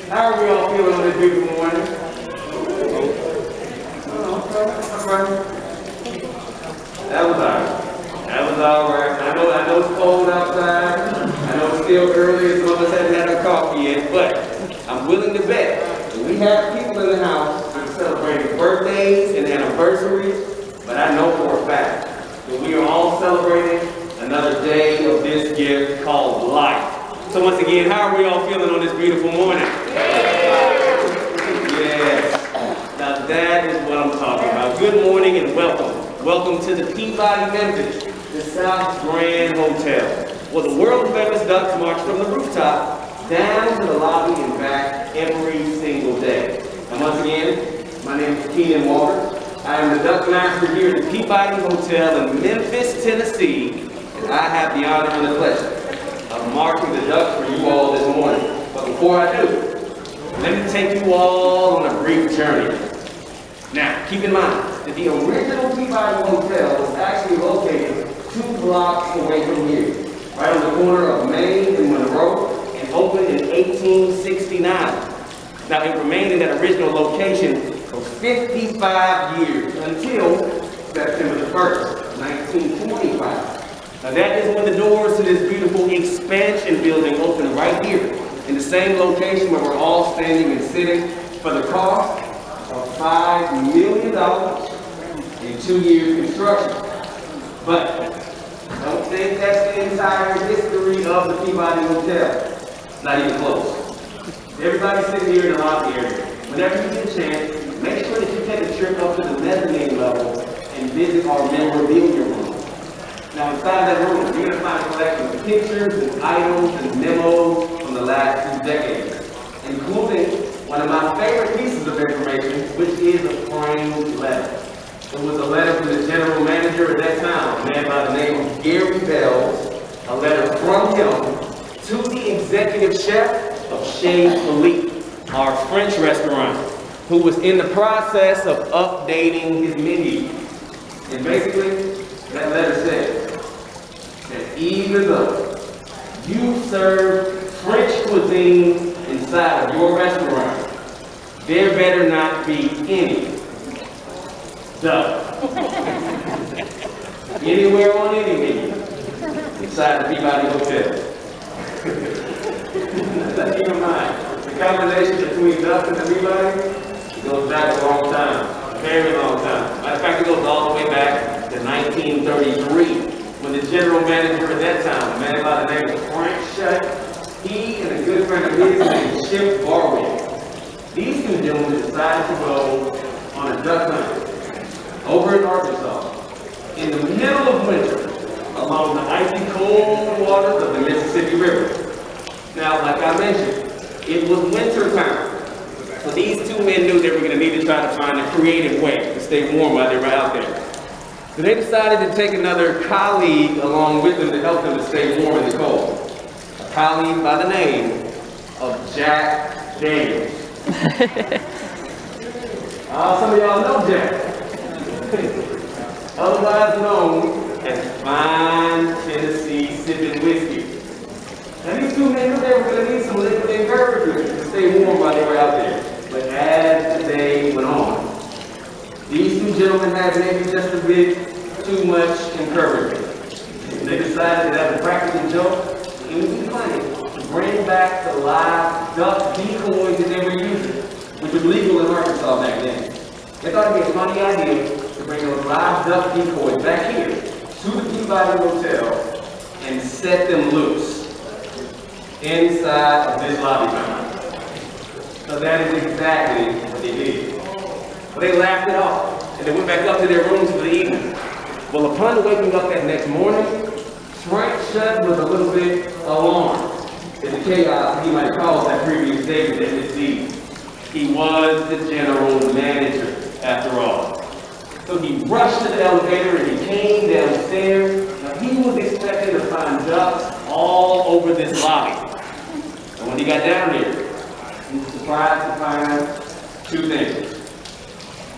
How are we all feeling on this beautiful morning? That was all right. That was all right. I know it's cold outside. I know it's still early, and some of us haven't had our coffee yet, but I'm willing to bet that we have people in the house that are celebrating birthdays and anniversaries, but I know for a fact that we are all celebrating another day of this gift called life. So once again, how are we all feeling on this beautiful morning? Yes. Now that is what I'm talking about. Good morning and welcome. Welcome to the Peabody Memphis, the South Grand Hotel, where the world famous ducks march from the rooftop down to the lobby and back every single day. And once again, my name is Keenan Walker. I am the duck master here at the Peabody Hotel in Memphis, Tennessee, and I have the honor and the pleasure of marking the ducks for you all this morning. But before I do, let me take you all on a brief journey. Now, keep in mind that the original Peabody Hotel was actually located 2 blocks away from here, right on the corner of Main and Monroe, and opened in 1869. Now, it remained in that original location for 55 years until September the 1st, 1925. Now, that is when the doors to this beautiful expansion building opened right here in the same location where we're all standing and sitting for the cost of $5 million in 2 years construction. But don't think that's the entire history of the Peabody Hotel. Not even close. Everybody sitting here in the lobby area, whenever you get a chance, make sure that you take a trip up to the mezzanine level and visit our memorabilia room. Now inside that room, you're going to find a collection of pictures and items and memos from the last 2 decades, including one of my favorite pieces of information, which is a framed letter. It was a letter from the general manager at that time, a man by the name of Gary Bell, a letter from him to the executive chef of Chez Philippe, our French restaurant, who was in the process of updating his menu. And basically, that letter said that even though you serve French cuisine inside of your restaurant, there better not be any duck anywhere on any menu inside the Peabody Hotel. Let's keep in mind, the combination between duck and the Peabody goes back a long time, a very long time. Matter of fact, it goes all the way back to 1933, when the general manager at that time, a man by the name of Frank Shutt, he and a good friend of his named Chip Barwick, these 2 gentlemen decided to go on a duck hunt over in Arkansas in the middle of winter along the icy cold waters of the Mississippi River. Now, like I mentioned, it was winter time. So these 2 men knew they were going to need to try to find a creative way to stay warm while they were out there. So they decided to take another colleague along with them to help them to stay warm in the cold. A colleague by the name of Jack Daniels. Some of y'all know Jack. Otherwise known as Fine Tennessee Sipping Whiskey. Now these 2 men knew they were going to need some liquid encouragement to stay warm while they were out there. But as the day went on, these 2 gentlemen had maybe just a bit too much encouragement. They decided that as a practical joke, it would be funny to bring back the live duck decoys that they were using, which was legal in Arkansas back then. They thought it'd be a funny idea to bring those live duck decoys back here to the Peabody Hotel and set them loose inside of this lobby room. So that is exactly what they did. Well, they laughed it off and they went back up to their rooms for the evening. Well, upon waking up that next morning, Frank Shutt was a little bit alarmed at the chaos he might have caused that previous day with MSC. He was the general manager, after all. So he rushed to the elevator and he came downstairs. Now he was expecting to find ducks all over this lobby. And when he got down there, he was surprised to find 2 things.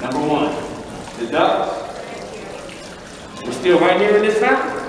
Number 1, the ducks were still right here in this fountain.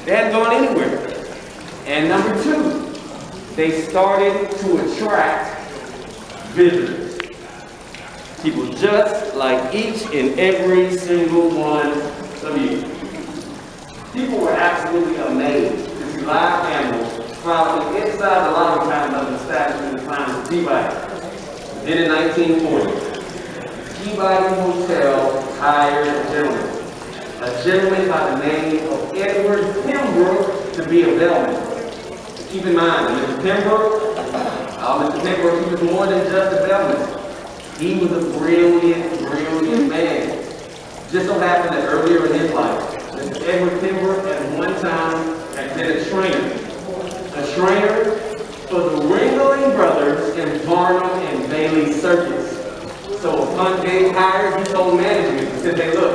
They hadn't gone anywhere. And number 2, they started to attract visitors. People just like each and every single one of you. People were absolutely amazed to see live animals flying inside the lobby cabin of the establishment climbing to Peabody. Then in 1940, Peabody Hotel hired a gentleman by the name of Edward Pembroke to be a bellman. Keep in mind, Mr. Pembroke, he was more than just a bellman. He was a brilliant, brilliant man. Just so happened that earlier in his life, Mr. Edward Pembroke at one time had been a trainer for the Ringling Brothers in Barnum and Bailey Circus. So upon getting hired, he told management, he said, hey, look,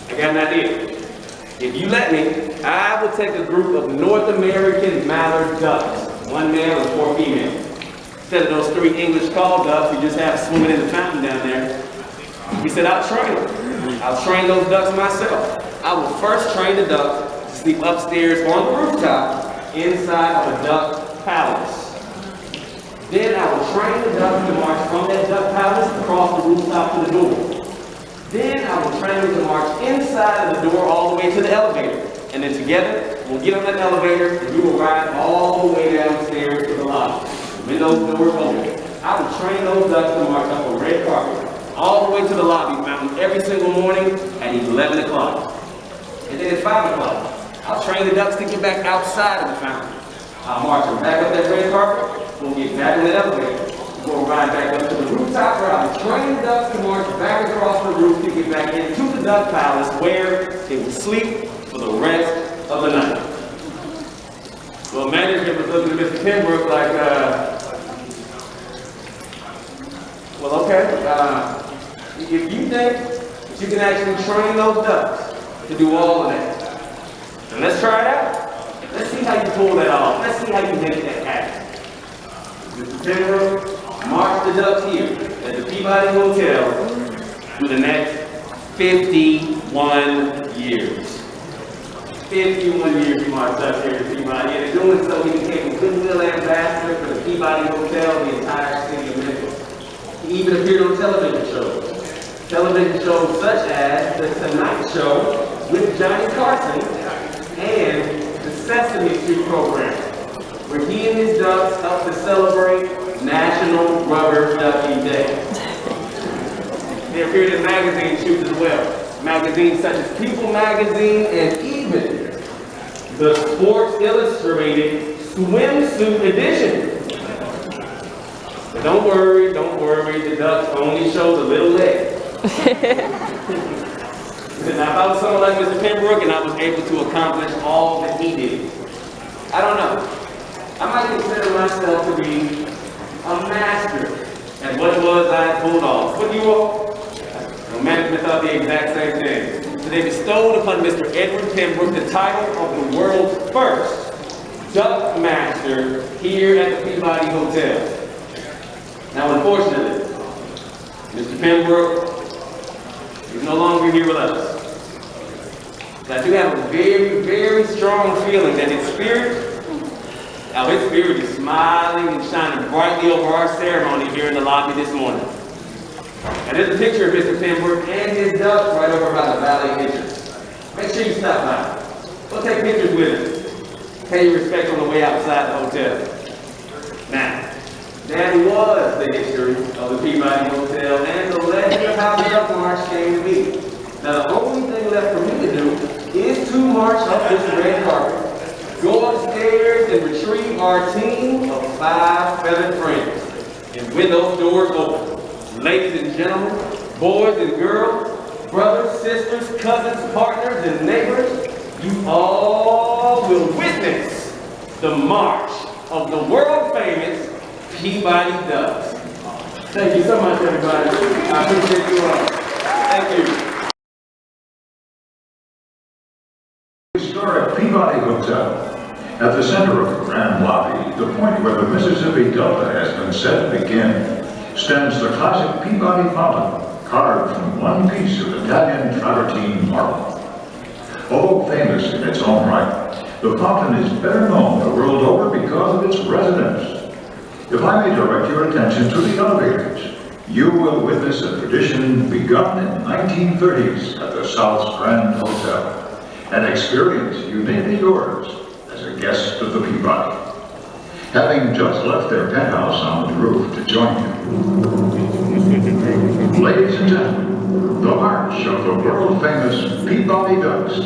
I got an idea. If you let me, I will take a group of North American mallard ducks, 1 male and 4 female. Instead of those 3 English call ducks you just have swimming in the fountain down there. He said, I'll train them. I'll train those ducks myself. I will first train the ducks to sleep upstairs on the rooftop inside of a duck palace. Then I will train the ducks to march from that duck palace across the rooftop to the door. Then I will train them to march inside of the door all the way to the elevator. And then together, we'll get on that elevator and we will ride all the way downstairs to the lobby. When those doors open, I will train those ducks to march up a red carpet all the way to the lobby mountain every single morning at 11 o'clock. And then at 5 o'clock, I'll train the ducks to get back outside of the fountain. I'll march them back up that red carpet, we'll get back on the elevator. We'll ride back up to the rooftop where I'll train the ducks to march back across the roof to get back into the duck palace where they will sleep for the rest of the night. Well, management was looking at Mr. Pembroke like, well, okay, if you think that you can actually train those ducks to do all of that, then let's try it out. Let's see how you pull that off. Let's see how you make that happen. Mr. Pembroke marched the ducks here at the Peabody Hotel for the next 51 years. 51 years he marched ducks here at Peabody, and in doing so he became a goodwill ambassador for the Peabody Hotel, the entire city of Memphis. He even appeared on television shows. Television shows such as The Tonight Show with Johnny Carson and the Sesame Street program, where he and his ducks helped to celebrate National Rubber Ducky Day. They appeared in magazine shoots as well. Magazines such as People Magazine and even the Sports Illustrated Swimsuit Edition. But don't worry, the ducks only showed a little leg. If I was someone like Mr. Pembroke and I was able to accomplish all that he did, I don't know. I might consider myself to be a master at what it was I had pulled off. What you all? Well, management thought the exact same thing. So they bestowed upon Mr. Edward Pembroke the title of the world's first duck master here at the Peabody Hotel. Now, unfortunately, Mr. Pembroke is no longer here with us. But I do have a very, very strong feeling that his spirit is smiling and shining brightly over our ceremony here in the lobby this morning. And there's a picture of Mr. Pembroke and his ducks right over by the valley entrance. Make sure you stop by. We'll take pictures with him. Pay your respect on the way outside the hotel. Now, that was the history of the Peabody Hotel and the legend of how the Duck March came to be. Now, the only thing left for me to do is to march up this red carpet, go upstairs and retrieve our team of 5 feathered friends. And when those doors open, ladies and gentlemen, boys and girls, brothers, sisters, cousins, partners, and neighbors, you all will witness the march of the world-famous Peabody Ducks. Thank you so much, everybody. I appreciate you all. Thank you. Historic Peabody Hotel. At the center of the grand lobby, the point where the Mississippi Delta has been set to begin, stands the classic Peabody Fountain, carved from one piece of Italian travertine marble. Although famous in its own right, the fountain is better known the world over because of its residents. If I may direct your attention to the elevators, you will witness a tradition begun in the 1930s at the South's Grand Hotel, an experience you may be yours as a guest of the Peabody. Having just left their penthouse on the roof to join you. Ladies and gentlemen, the march of the world-famous Peabody Ducks.